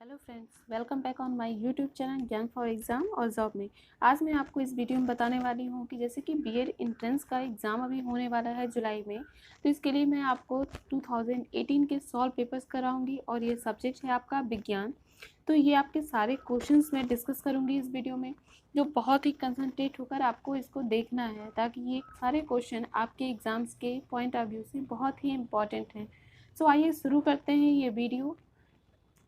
Hello friends, welcome back on my YouTube channel ज्ञान for exam और job में। आज मैं आपको इस वीडियो में बताने वाली हूँ कि जैसे कि बीएड एंट्रेंस का एग्ज़ाम अभी होने वाला है जुलाई में, तो इसके लिए मैं आपको 2018 के सॉल्व पेपर्स कराऊंगी और ये सब्जेक्ट है आपका विज्ञान। तो ये आपके सारे क्वेश्चंस मैं डिस्कस करूँगी इस वीडियो में, जो बहुत ही कंसंट्रेट होकर आपको इसको देखना है ताकि ये सारे क्वेश्चन आपके एग्ज़ाम्स के पॉइंट ऑफ व्यू से बहुत ही इंपॉर्टेंट हैं। सो आइए शुरू करते हैं ये वीडियो।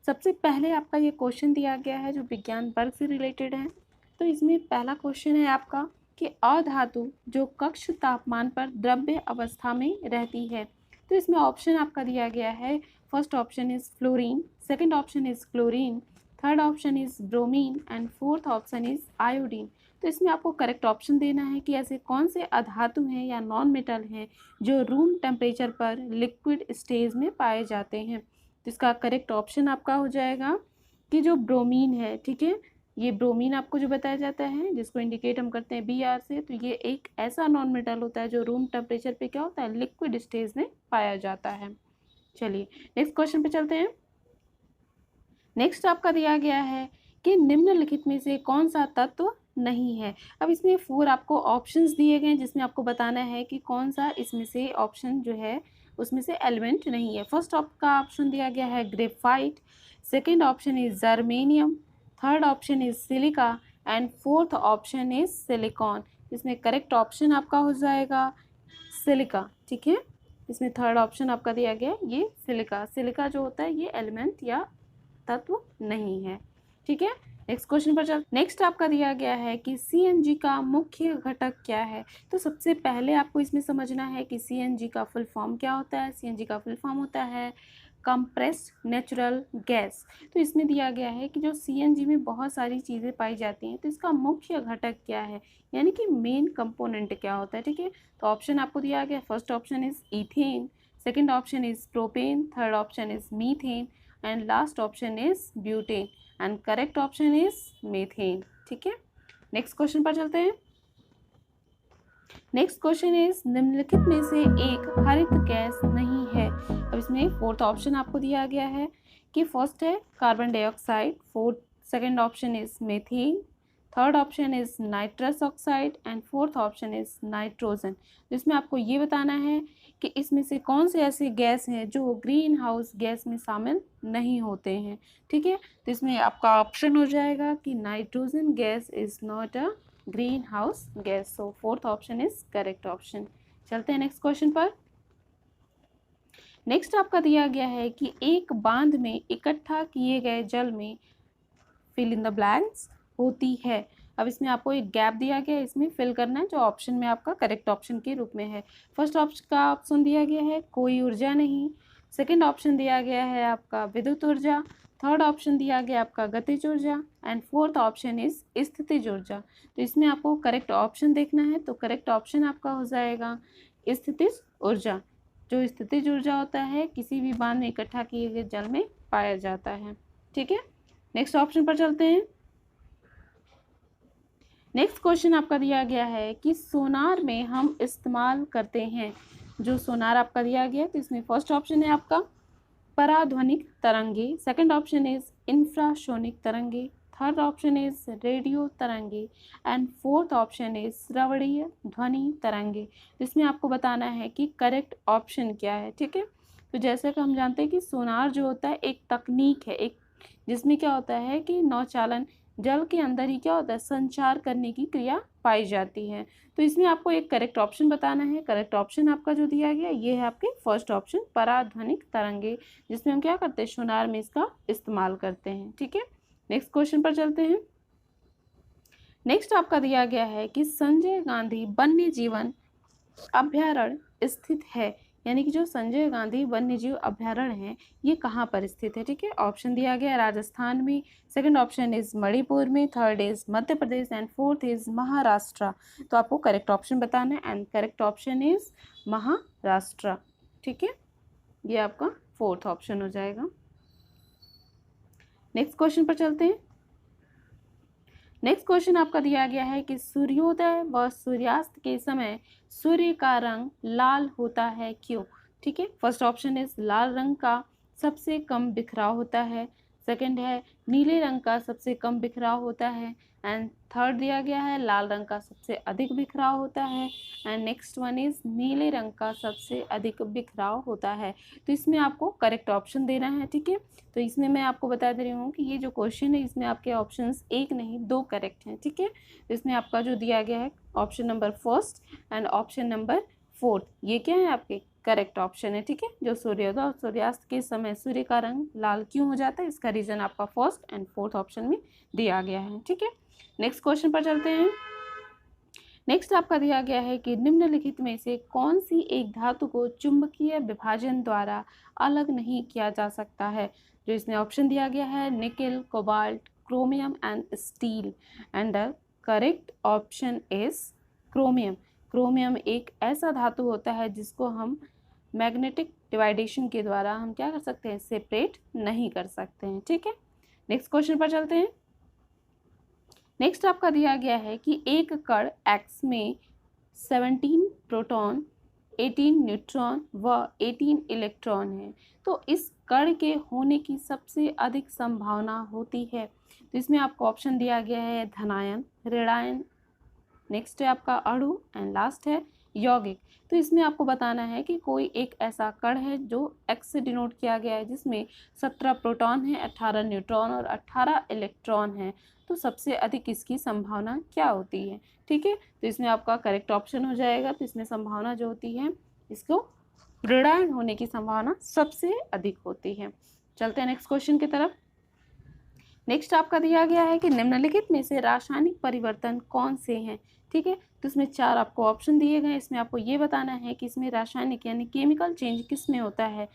सबसे पहले आपका ये क्वेश्चन दिया गया है जो विज्ञान वर्ग से रिलेटेड है। तो इसमें पहला क्वेश्चन है आपका कि अधातु जो कक्ष तापमान पर द्रव्य अवस्था में रहती है। तो इसमें ऑप्शन आपका दिया गया है, first option is fluorine, second option is chlorine, third option is bromine and fourth option is iodine. तो इसमें आपको करेक्ट ऑप्शन देना है कि ऐसे कौन से अधातु हैं या नॉन मेटल हैं जो रूम टेम्परेचर पर लिक्विड स्टेज में पाए जाते हैं। तो इसका करेक्ट ऑप्शन आपका हो जाएगा कि जो ब्रोमीन है, ठीक है। ये ब्रोमीन आपको जो बताया जाता है, जिसको इंडिकेट हम करते हैं Br से, तो ये एक ऐसा नॉन मेटल होता है जो रूम टेम्परेचर पे क्या होता है, लिक्विड स्टेज में पाया जाता है। चलिए नेक्स्ट क्वेश्चन पे चलते हैं। नेक्स्ट आपका दिया गया है कि निम्नलिखित में से कौन सा तत्व नहीं है। अब इसमें 4 आपको ऑप्शंस दिए गए हैं जिसमें आपको बताना है कि कौन सा इसमें से ऑप्शन जो है उसमें से एलिमेंट नहीं है। फर्स्ट का ऑप्शन दिया गया है graphite, second option is germanium, third option is silica and fourth option is silicon. इसमें करेक्ट ऑप्शन आपका हो जाएगा सिलिका, ठीक है। इसमें थर्ड ऑप्शन आपका दिया गया है ये सिलिका। सिलिका जो होता है ये एलिमेंट या तत्व नहीं है, ठीक है। नेक्स्ट क्वेश्चन पर चल। नेक्स्ट आपका दिया गया है कि सीएनजी का मुख्य घटक क्या है। तो सबसे पहले आपको इसमें समझना है कि सीएनजी का फुल फॉर्म क्या होता है। सीएनजी का फुल फॉर्म होता है कंप्रेस्ड नेचुरल गैस। तो इसमें दिया गया है कि जो सीएनजी में बहुत सारी चीज़ें पाई जाती हैं, तो इसका मुख्य घटक क्या है, यानी कि मेन कंपोनेंट क्या होता है, ठीक है। तो ऑप्शन आपको दिया गया, first option is ethane, second option is propane, third option is methane and last option is butane and correct option is methane, ठीक है। नेक्स्ट क्वेश्चन पर चलते हैं। नेक्स्ट क्वेश्चन इज निम्नलिखित में से एक हरित गैस नहीं है। अब इसमें फोर्थ ऑप्शन आपको दिया गया है कि फर्स्ट है carbon dioxide, fourth second option is methane, third option is nitrous oxide and fourth option is nitrogen. जिसमें आपको ये बताना है कि इसमें से कौन से ऐसे गैस हैं जो ग्रीन हाउस गैस में शामिल नहीं होते हैं, ठीक है। तो इसमें आपका ऑप्शन हो जाएगा कि nitrogen gas is not a green house gas. So fourth option is correct option. चलते हैं नेक्स्ट क्वेश्चन पर। नेक्स्ट आपका दिया गया है कि एक बांध में इकट्ठा किए गए जल में फिल इन द ब्लैंक्स होती है। अब इसमें आपको एक गैप दिया गया है, इसमें फिल करना है जो ऑप्शन में आपका करेक्ट ऑप्शन के रूप में है। फर्स्ट ऑप्शन का ऑप्शन दिया गया है कोई ऊर्जा नहीं, सेकंड ऑप्शन दिया गया है आपका विद्युत ऊर्जा, थर्ड ऑप्शन दिया गया आपका गतिज ऊर्जा एंड फोर्थ ऑप्शन इज स्थितिज ऊर्जा। तो इसमें आपको करेक्ट ऑप्शन देखना है, तो करेक्ट ऑप्शन आपका हो जाएगा स्थितिज ऊर्जा। जो स्थितिज ऊर्जा होता है किसी भी बांध में इकट्ठा किए गए जल में पाया जाता है, ठीक है। नेक्स्ट ऑप्शन पर चलते हैं। नेक्स्ट क्वेश्चन आपका दिया गया है कि सोनार में हम इस्तेमाल करते हैं। जो सोनार आपका दिया गया है, तो इसमें फर्स्ट ऑप्शन है आपका पराध्वनिक तरंगे, सेकंड ऑप्शन इज इंफ्रासोनिक तरंगे, थर्ड ऑप्शन इज रेडियो तरंगे एंड फोर्थ ऑप्शन इज श्रवणीय ध्वनि तरंगे। इसमें आपको बताना है कि करेक्ट ऑप्शन क्या है, ठीक है। तो जैसे कि हम जानते हैं कि सोनार जो होता है एक तकनीक है, एक जिसमें क्या होता है कि नौचालन जल के अंदर ही क्या होता है, संचार करने की क्रिया पाई जाती है। तो इसमें आपको एक करेक्ट ऑप्शन बताना है। करेक्ट ऑप्शन आपका जो दिया गया ये है आपके फर्स्ट ऑप्शन पराध्वनिक तरंगे, जिसमें हम क्या करते हैं, सोनार में इसका इस्तेमाल करते हैं, ठीक है। नेक्स्ट क्वेश्चन पर चलते हैं। नेक्स्ट आपका दिया गया है कि संजय गांधी वन्य जीवन अभ्यारण्य स्थित है, यानी कि जो संजय गांधी वन्य जीव अभ्यारण्य है ये कहाँ पर स्थित है, ठीक है। ऑप्शन दिया गया राजस्थान में, सेकंड ऑप्शन इज मणिपुर में, third is Madhya Pradesh and fourth is Maharashtra. तो आपको करेक्ट ऑप्शन बताना है and correct option is Maharashtra, ठीक है। ये आपका फोर्थ ऑप्शन हो जाएगा। नेक्स्ट क्वेश्चन पर चलते हैं। नेक्स्ट क्वेश्चन आपका दिया गया है कि सूर्योदय व सूर्यास्त के समय सूर्य का रंग लाल होता है क्यों, ठीक है। फर्स्ट ऑप्शन इज लाल रंग का सबसे कम बिखराव होता है, सेकंड है नीले रंग का सबसे कम बिखराव होता है, एंड थर्ड दिया गया है लाल रंग का सबसे अधिक बिखराव होता है, एंड नेक्स्ट वन इज नीले रंग का सबसे अधिक बिखराव होता है। तो इसमें आपको करेक्ट ऑप्शन देना है, ठीक है। तो इसमें मैं आपको बता दे रही हूँ कि ये जो क्वेश्चन है इसमें आपके ऑप्शंस एक नहीं दो करेक्ट हैं, ठीक है। तो इसमें आपका जो दिया गया है option number first and option number fourth, ये क्या है आपके करेक्ट ऑप्शन है, ठीक है। जो सूर्योदय और सूर्यास्त के समय सूर्य का रंग लाल क्यों हो जाता है, इसका रीजन आपका फर्स्ट एंड फोर्थ ऑप्शन में दिया गया है, ठीक है। नेक्स्ट क्वेश्चन पर चलते हैं। नेक्स्ट आपका दिया गया है कि निम्नलिखित में से कौन सी एक धातु को चुंबकीय विभाजन द्वारा अलग नहीं किया जा सकता है। जो इसमें ऑप्शन दिया गया है nickel, cobalt, chromium and steel, and the correct option is chromium. Chromium एक ऐसा धातु होता है जिसको हम मैग्नेटिक डिवाइडेशन के द्वारा हम क्या कर सकते हैं, सेपरेट नहीं कर सकते हैं, ठीक है। नेक्स्ट क्वेश्चन पर चलते हैं। नेक्स्ट आपका दिया गया है कि एक कण X में 17 प्रोटॉन, 18 न्यूट्रॉन व 18 इलेक्ट्रॉन है, तो इस कण के होने की सबसे अधिक संभावना होती है। तो इसमें आपको ऑप्शन दिया गया है धनायन, ऋणायन, नेक्स्ट है आपका अणु, एंड लास्ट है यौगिक। तो इसमें आपको बताना है कि कोई एक ऐसा कण है जो X से डिनोट किया गया है जिसमें 17 प्रोटॉन है, 18 न्यूट्रॉन और 18 इलेक्ट्रॉन है, तो सबसे अधिक इसकी संभावना क्या होती है, ठीक है। तो इसमें आपका करेक्ट ऑप्शन हो जाएगा, तो इसमें संभावना जो होती है इसको ऋणायन होने की संभावना सबसे अधिक होती है। चलते हैं नेक्स्ट क्वेश्चन की तरफ। नेक्स्ट आपका दिया गया है कि निम्नलिखित में से रासायनिक परिवर्तन कौन से हैं, ठीक है। तो इसमें चार आपको ऑप्शन दिए गए हैं, इसमें आपको ये बताना है कि इसमें रासायनिक यानी केमिकल चेंज किस में होता है।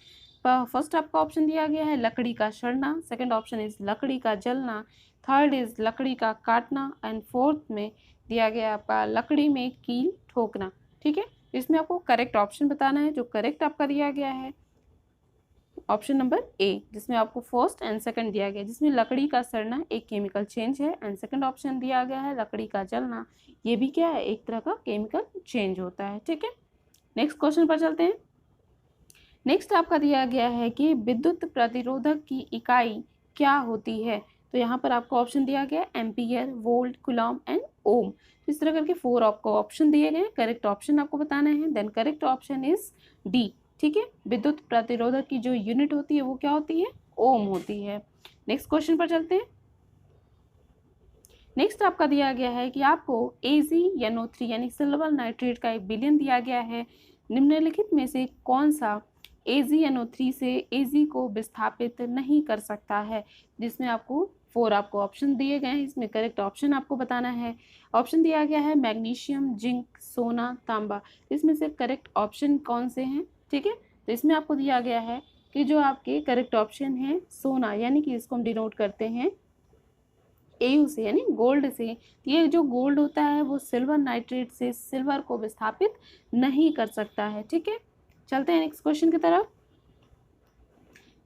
फर्स्ट आपका ऑप्शन दिया गया है लकड़ी का सड़ना, सेकंड ऑप्शन इज लकड़ी का जलना, थर्ड इज लकड़ी का काटना, एंड फोर्थ में दिया गया आपका लकड़ी में कील ठोकना, ठीक है। इसमें आपको करेक्ट ऑप्शन बताना है। जो करेक्ट आपका दिया गया है ऑप्शन नंबर ए, जिसमें आपको फर्स्ट एंड सेकंड दिया गया है, जिसमें लकड़ी का सड़ना एक केमिकल चेंज है, एंड सेकंड ऑप्शन दिया गया है लकड़ी का जलना, ये भी क्या है, एक तरह का केमिकल चेंज होता है, ठीक है। नेक्स्ट क्वेश्चन पर चलते हैं। नेक्स्ट आपका दिया गया है कि विद्युत प्रतिरोधक की इकाई क्या होती है। तो यहाँ पर आपको ऑप्शन दिया गया है एम्पियर, वोल्ट, कूलम एंड ओम। तो इस तरह करके फोर आपको ऑप्शन दिए गए हैं, करेक्ट ऑप्शन आपको बताना है। Then correct option is D, ठीक है। विद्युत प्रतिरोधक की जो यूनिट होती है वो क्या होती है, ओम होती है। नेक्स्ट क्वेश्चन पर चलते हैं। नेक्स्ट आपका दिया गया है कि आपको AgNO3 यानी सिल्वर नाइट्रेट का एक विलयन दिया गया है। निम्नलिखित में से कौन सा AgNO3 से Ag को विस्थापित नहीं कर सकता है, जिसमें आपको फोर आपको ऑप्शन दिए गए हैं, इसमें करेक्ट ऑप्शन आपको बताना है। ऑप्शन दिया गया है मैग्नीशियम, जिंक, सोना, तांबा, इसमें से करेक्ट ऑप्शन कौन से हैं, ठीक है। तो इसमें आपको दिया गया है कि जो आपके करेक्ट ऑप्शन है सोना, यानी कि इसको हम डिनोट करते हैं AU से यानी गोल्ड से। ये जो गोल्ड होता है वो सिल्वर नाइट्रेट से सिल्वर को विस्थापित नहीं कर सकता है, ठीक है। चलते हैं नेक्स्ट क्वेश्चन की तरफ।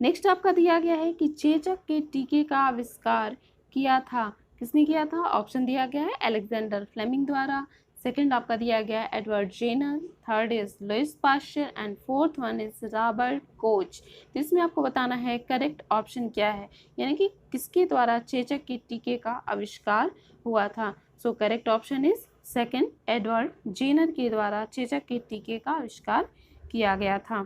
नेक्स्ट आपका दिया गया है कि चेचक के टीके का आविष्कार किया था, किसने किया था। ऑप्शन दिया गया है अलेक्जेंडर फ्लेमिंग द्वारा, सेकंड आपका दिया गया है Edward Jenner, third is Louis Pasteur, and fourth one is Robert Koch. इसमें आपको बताना है करेक्ट ऑप्शन क्या है, यानी कि किसके द्वारा चेचक के टीके का आविष्कार हुआ था। So correct option is second, Edward Jenner के द्वारा चेचक के टीके का आविष्कार किया गया था,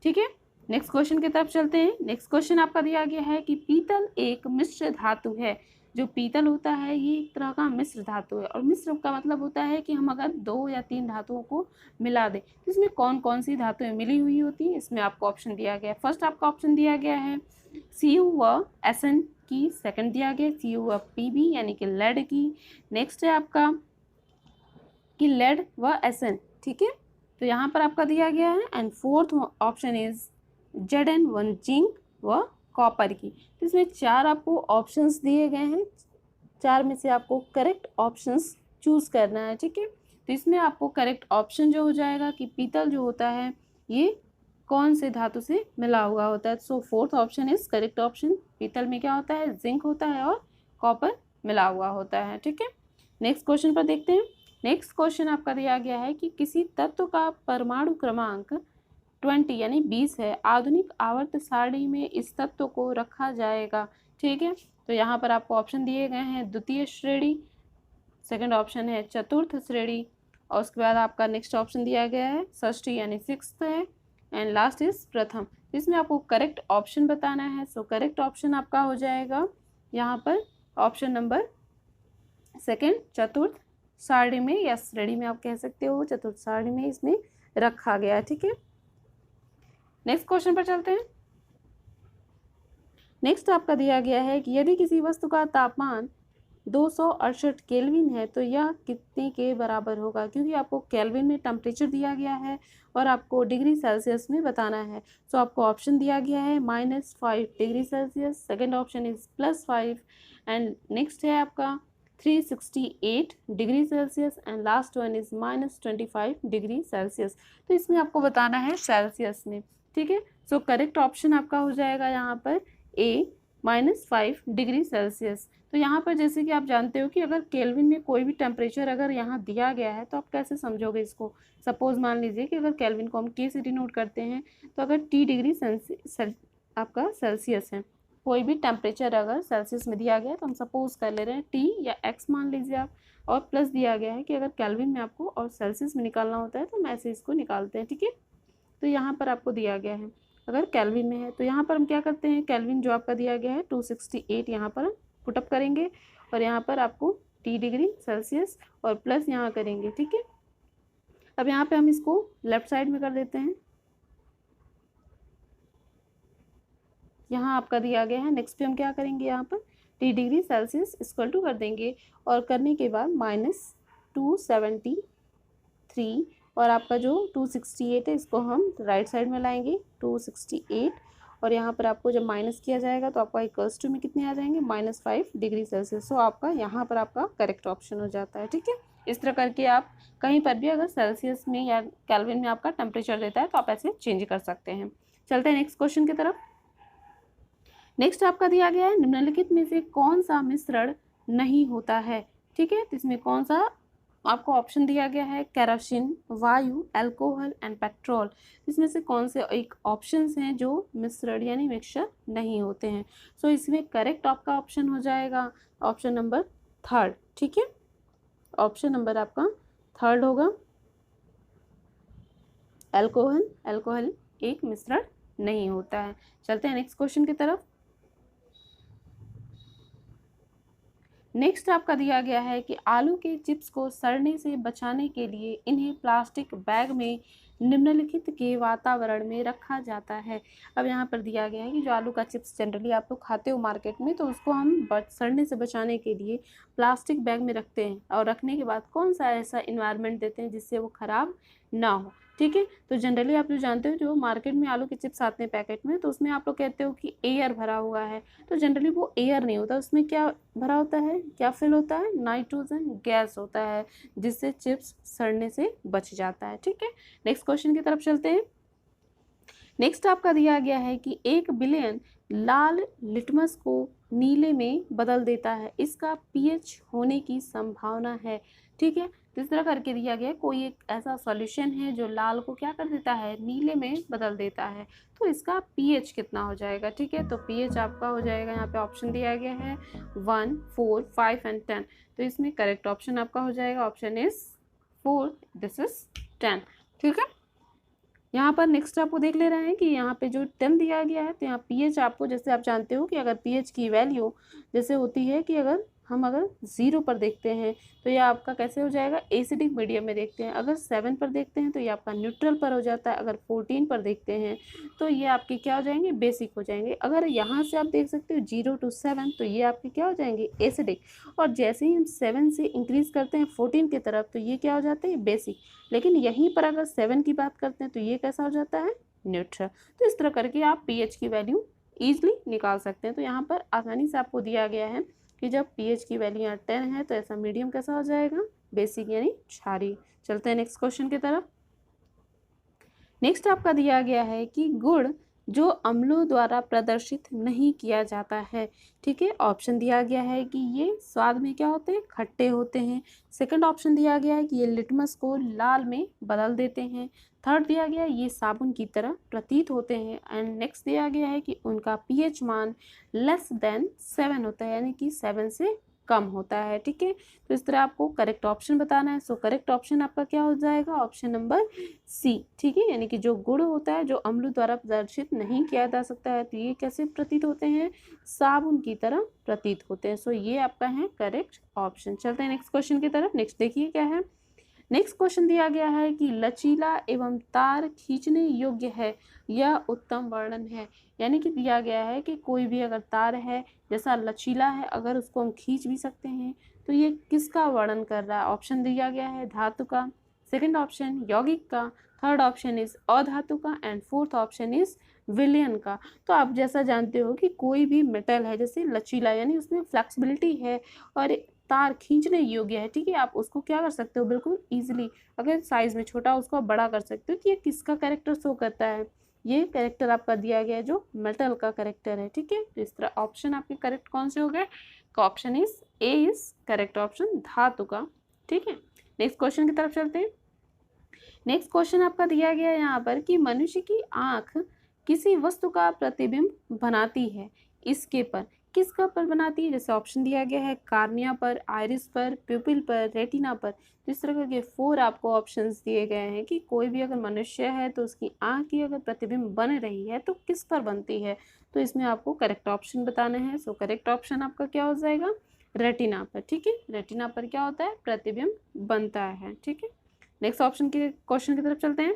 ठीक है। नेक्स्ट क्वेश्चन की तरफ चलते हैं। नेक्स्ट क्वेश्चन आपका दिया गया है कि पीतल एक मिश्र धातु है। जो पीतल होता है ये एक तरह का मिश्र धातु है, और मिश्र का मतलब होता है कि हम अगर 2 या 3 धातुओं को मिला दें तो इसमें कौन कौन सी धातुएं मिली हुई होती है। इसमें आपको ऑप्शन दिया गया है, फर्स्ट आपका ऑप्शन दिया गया है Cu व Sn की, सेकंड दिया गया Cu व Pb यानी कि लेड की, नेक्स्ट है आपका कि लेड व Sn, ठीक है। तो यहाँ पर आपका दिया गया है, and fourth option is Zn1 zinc व कॉपर की। तो इसमें चार आपको ऑप्शंस दिए गए हैं, चार में से आपको करेक्ट ऑप्शंस चूज करना है, ठीक है। तो इसमें आपको करेक्ट ऑप्शन जो हो जाएगा कि पीतल जो होता है ये कौन से धातु से मिला हुआ होता है। So fourth option is correct option, पीतल में क्या होता है, जिंक होता है और कॉपर मिला हुआ होता है, ठीक है। नेक्स्ट क्वेश्चन पर देखते हैं। नेक्स्ट क्वेश्चन आपका दिया गया है कि किसी तत्व का परमाणु क्रमांक 20 यानी 20 है, आधुनिक आवर्त सारणी में इस तत्व को रखा जाएगा, ठीक है। तो यहाँ पर आपको ऑप्शन दिए गए हैं द्वितीय श्रेणी, सेकंड ऑप्शन है चतुर्थ श्रेणी, और उसके बाद आपका नेक्स्ट ऑप्शन दिया गया है षष्ठी यानी सिक्स्थ है, एंड लास्ट इज प्रथम। इसमें आपको करेक्ट ऑप्शन बताना है। सो करेक्ट ऑप्शन आपका हो जाएगा यहाँ पर ऑप्शन नंबर सेकंड, चतुर्थ सारणी में या श्रेणी में आप कह सकते हो, चतुर्थ सारणी में इसमें रखा गया है। ठीक है, नेक्स्ट क्वेश्चन पर चलते हैं। नेक्स्ट आपका दिया गया है कि यदि किसी वस्तु का तापमान 268 केल्विन है तो यह कितने के बराबर होगा, क्योंकि आपको केल्विन में टेम्परेचर दिया गया है और आपको डिग्री सेल्सियस में बताना है। सो आपको ऑप्शन दिया गया है -5 degree Celsius, second option is +5, and next है आपका 368 degree Celsius, and last one is -25 degree Celsius. तो इसमें आपको बताना है सेल्सियस में। ठीक है, सो करेक्ट ऑप्शन आपका हो जाएगा यहाँ पर A -5 डिग्री सेल्सियस। तो यहाँ पर जैसे कि आप जानते हो कि अगर केल्विन में कोई भी टेम्परेचर अगर यहाँ दिया गया है तो आप कैसे समझोगे इसको। सपोज मान लीजिए कि अगर केल्विन को हम K से डिनोट करते हैं, तो अगर T डिग्री आपका सेल्सियस है, कोई भी टेम्परेचर अगर सेल्सियस में दिया गया है तो हम सपोज कर ले रहे हैं T या X मान लीजिए आप, और प्लस दिया गया है कि अगर केल्विन में आपको और सेल्सियस में निकालना होता है तो हम ऐसे इसको निकालते हैं। ठीक है, तो यहाँ पर आपको दिया गया है अगर केल्विन में है तो यहाँ पर हम क्या करते हैं, केल्विन जो आपका दिया गया है 268 यहाँ पर हम पुटअप करेंगे, और यहाँ पर आपको T डिग्री सेल्सियस और प्लस यहाँ करेंगे। ठीक है, अब यहाँ पे हम इसको लेफ्ट साइड में कर देते हैं। यहाँ आपका दिया गया है, नेक्स्ट पे हम क्या करेंगे, यहाँ पर T degree Celsius equal to कर देंगे, और करने के बाद -273, और आपका जो 268 है इसको हम राइट साइड में लाएंगे 268, और यहाँ पर आपको जब माइनस किया जाएगा तो आपका इक्वल्स टू में कितने आ जाएंगे, -5 डिग्री सेल्सियस। सो आपका यहाँ पर आपका करेक्ट ऑप्शन हो जाता है। ठीक है, इस तरह करके आप कहीं पर भी अगर सेल्सियस में या केल्विन में आपका टेम्परेचर देता है तो आप ऐसे चेंज कर सकते हैं। चलते हैं नेक्स्ट क्वेश्चन की तरफ। नेक्स्ट आपका दिया गया है निम्नलिखित में से कौन सा मिश्रण नहीं होता है। ठीक है, तो इसमें कौन सा आपको ऑप्शन दिया गया है, केरोसिन, वायु, अल्कोहल एंड पेट्रोल। इसमें से कौन से एक ऑप्शंस हैं जो मिश्रण यानी मिक्सचर नहीं होते हैं। सो इसमें करेक्ट आपका ऑप्शन हो जाएगा ऑप्शन नंबर थर्ड। ठीक है, ऑप्शन नंबर आपका थर्ड होगा, अल्कोहल एक मिश्रण नहीं होता है। चलते हैं नेक्स्ट क्वेश्चन की तरफ। नेक्स्ट आपका दिया गया है कि आलू के चिप्स को सड़ने से बचाने के लिए इन्हें प्लास्टिक बैग में निम्नलिखित के वातावरण में रखा जाता है। अब यहाँ पर दिया गया है कि जो आलू का चिप्स जनरली आप लोग खाते हो मार्केट में, तो उसको हम सड़ने से बचाने के लिए प्लास्टिक बैग में रखते हैं, और रखने के बाद कौन सा ऐसा इन्वायरमेंट देते हैं जिससे वो ख़राब ना हो। ठीक है, तो जनरली आप जो जानते हो जो मार्केट में आलू के चिप्स आते हैं पैकेट में, तो उसमें आप लोग कहते हो कि एयर भरा हुआ है, तो जनरली वो एयर नहीं होता, उसमें क्या भरा होता है, क्या फिल होता है, नाइट्रोजन गैस होता है, जिससे चिप्स सड़ने से बच जाता है। ठीक है, नेक्स्ट क्वेश्चन की तरफ चलते हैं। नेक्स्ट आपका दिया गया है कि 1 बिलियन लाल लिटमस को नीले में बदल देता है, इसका pH होने की संभावना है। ठीक है, तो इस तरह करके दिया गया कोई एक ऐसा सॉल्यूशन है जो लाल को क्या कर देता है, नीले में बदल देता है, तो इसका pH कितना हो जाएगा। ठीक है, तो pH आपका हो जाएगा, यहाँ पे ऑप्शन दिया गया है 1, 4, 5 एंड 10। तो इसमें करेक्ट ऑप्शन आपका हो जाएगा ऑप्शन इज 4, दिस इज 10। ठीक है, यहाँ पर नेक्स्ट आपको देख ले रहे हैं कि यहाँ पे जो 10 दिया गया है, तो यहाँ pH आपको, जैसे आप जानते हो कि अगर pH की वैल्यू जैसे होती है कि अगर 0 पर देखते हैं तो ये आपका कैसे हो जाएगा, एसिडिक मीडियम में देखते हैं। अगर 7 पर देखते हैं तो ये आपका न्यूट्रल पर हो जाता है। अगर 14 पर देखते हैं तो ये आपके क्या हो जाएंगे, बेसिक हो जाएंगे। अगर यहाँ से आप देख सकते हो 0 to 7, तो ये आपके क्या हो जाएंगे, एसिडिक। और जैसे ही हम 7 से इंक्रीज़ करते हैं 14 की तरफ, तो ये क्या हो जाते हैं, बेसिक। लेकिन यहीं पर अगर 7 की बात करते हैं तो ये कैसा हो जाता है, न्यूट्रल। तो इस तरह करके आप pH की वैल्यू ईजिली निकाल सकते हैं। तो यहाँ पर आसानी से आपको दिया गया है कि जब pH की वैल्यू यहाँ 10 है तो ऐसा मीडियम कैसा हो जाएगा, बेसिक यानी क्षारीय। चलते हैं नेक्स्ट क्वेश्चन की तरफ। नेक्स्ट आपका दिया गया है कि गुड़ जो अम्लों द्वारा प्रदर्शित नहीं किया जाता है। ठीक है, ऑप्शन दिया गया है कि ये स्वाद में क्या होते हैं, खट्टे होते हैं। सेकंड ऑप्शन दिया गया है कि ये लिटमस को लाल में बदल देते हैं। थर्ड दिया गया है ये साबुन की तरह प्रतीत होते हैं। एंड नेक्स्ट दिया गया है कि उनका पीएच मान लेस देन 7 होता है, यानी कि 7 से कम होता है। ठीक है, तो इस तरह आपको करेक्ट ऑप्शन बताना है। सो करेक्ट ऑप्शन आपका क्या हो जाएगा, ऑप्शन नंबर सी। ठीक है, यानी कि जो गुण होता है जो अम्ल द्वारा प्रदर्शित नहीं किया जा सकता है, तो ये कैसे प्रतीत होते हैं, साबुन की तरह प्रतीत होते हैं। सो ये आपका है करेक्ट ऑप्शन। चलते हैं नेक्स्ट क्वेश्चन की तरफ। नेक्स्ट देखिए क्या है। नेक्स्ट क्वेश्चन दिया गया है कि लचीला एवं तार खींचने योग्य है, यह उत्तम वर्णन है। यानी कि दिया गया है कि कोई भी अगर तार है जैसा लचीला है, अगर उसको हम खींच भी सकते हैं, तो ये किसका वर्णन कर रहा है। ऑप्शन दिया गया है धातु का, सेकंड ऑप्शन यौगिक का, थर्ड ऑप्शन इज अधातु का, एंड फोर्थ ऑप्शन इज विलयन का। तो आप जैसा जानते हो कि कोई भी मेटल है जैसे लचीला, यानी उसमें फ्लेक्सिबिलिटी है और तार खींचने योग्य है। ठीक है, आप उसको क्या कर सकते हो, बिल्कुल इजीली, अगर साइज में छोटा उसको आप बड़ा कर सकते हो। कि ये किसका कैरेक्टर शो करता है, ये कैरेक्टर आपका दिया गया है जो मेटल का कैरेक्टर है। ठीक है, तो इस तरह ऑप्शन आपके करेक्ट कौन से हो गए, option is a is correct option, धातु का। ठीक है, नेक्स्ट क्वेश्चन की तरफ चलते हैं। नेक्स्ट क्वेश्चन आपका दिया गया है यहाँ पर कि मनुष्य की आंख किसी वस्तु का प्रतिबिंब बनाती है, इसके पर किसका पर बनाती है। जैसे ऑप्शन दिया गया है कार्निया पर, आइरिस पर, प्यूपिल पर, रेटिना पर। तो इस तरह के 4 आपको ऑप्शंस दिए गए हैं कि कोई भी अगर मनुष्य है तो उसकी आंख की अगर प्रतिबिंब बन रही है तो किस पर बनती है। तो इसमें आपको करेक्ट ऑप्शन बताने हैं। सो करेक्ट ऑप्शन आपका क्या हो जाएगा, रेटिना पर। ठीक है, रेटिना पर क्या होता है, प्रतिबिंब बनता है। ठीक है, नेक्स्ट ऑप्शन के क्वेश्चन की तरफ चलते हैं।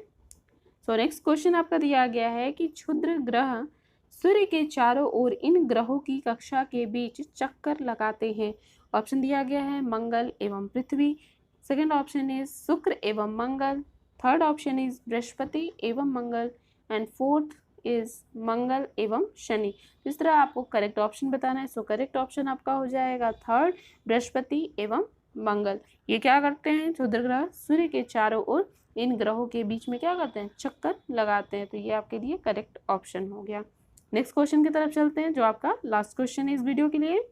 सो नेक्स्ट क्वेश्चन आपका दिया गया है कि क्षुद्र ग्रह सूर्य के चारों ओर इन ग्रहों की कक्षा के बीच चक्कर लगाते हैं। ऑप्शन दिया गया है मंगल एवं पृथ्वी, सेकंड ऑप्शन इज शुक्र एवं मंगल, थर्ड ऑप्शन इज बृहस्पति एवं मंगल, एंड फोर्थ इज मंगल एवं शनि। इस तरह आपको करेक्ट ऑप्शन बताना है। सो करेक्ट ऑप्शन आपका हो जाएगा थर्ड, बृहस्पति एवं मंगल। ये क्या करते हैं, क्षुद्र ग्रह सूर्य के चारों ओर इन ग्रहों के बीच में क्या करते हैं, चक्कर लगाते हैं। तो ये आपके लिए करेक्ट ऑप्शन हो गया। नेक्स्ट क्वेश्चन की तरफ चलते हैं जो आपका लास्ट क्वेश्चन है इस वीडियो के लिए।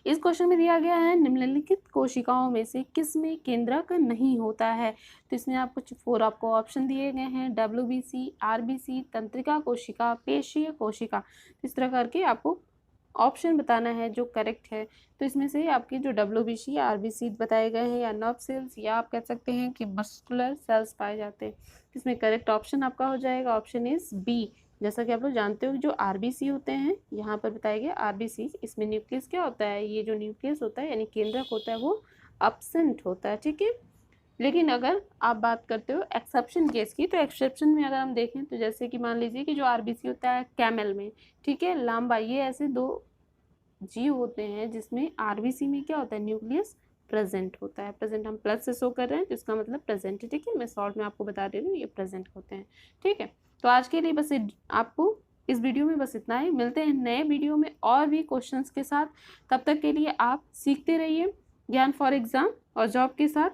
इस क्वेश्चन में दिया गया है निम्नलिखित कोशिकाओं में से किसमें केंद्रक नहीं होता है। तो इसमें आपको 4 आपको ऑप्शन दिए गए हैं, WBC, RBC, तंत्रिका कोशिका, पेशीय कोशिका। इस तरह करके आपको ऑप्शन बताना है जो करेक्ट है। तो इसमें से आपके जो WBC या RBC बताए गए हैं, या नर्व सेल्स, या आप कह सकते हैं कि मस्कुलर सेल्स पाए जाते हैं। इसमें करेक्ट ऑप्शन आपका हो जाएगा ऑप्शन इज बी। जैसा कि आप लोग जानते हो जो RBC होते हैं, यहाँ पर बताया गया RBC, इसमें न्यूक्लियस क्या होता है, ये जो न्यूक्लियस होता है यानी केंद्रक होता है वो एब्सेंट होता है। ठीक है, लेकिन अगर आप बात करते हो एक्सेप्शन केस की, तो एक्सेप्शन में अगर हम देखें तो जैसे कि मान लीजिए कि जो RBC होता है कैमल में, ठीक है, लांबा, ये ऐसे 2 जीव होते हैं जिसमें RBC में क्या होता है, न्यूक्लियस प्रेजेंट होता है। प्रेजेंट हम प्लस से शो कर रहे हैं, जिसका मतलब प्रेजेंट है। ठीक है, मैं शॉर्ट में आपको बता दे रही हूँ, ये प्रेजेंट होते हैं। ठीक है, तो आज के लिए बस आपको इस वीडियो में बस इतना ही। मिलते हैं नए वीडियो में और भी क्वेश्चंस के साथ। तब तक के लिए आप सीखते रहिए ज्ञान फॉर एग्जाम और जॉब के साथ।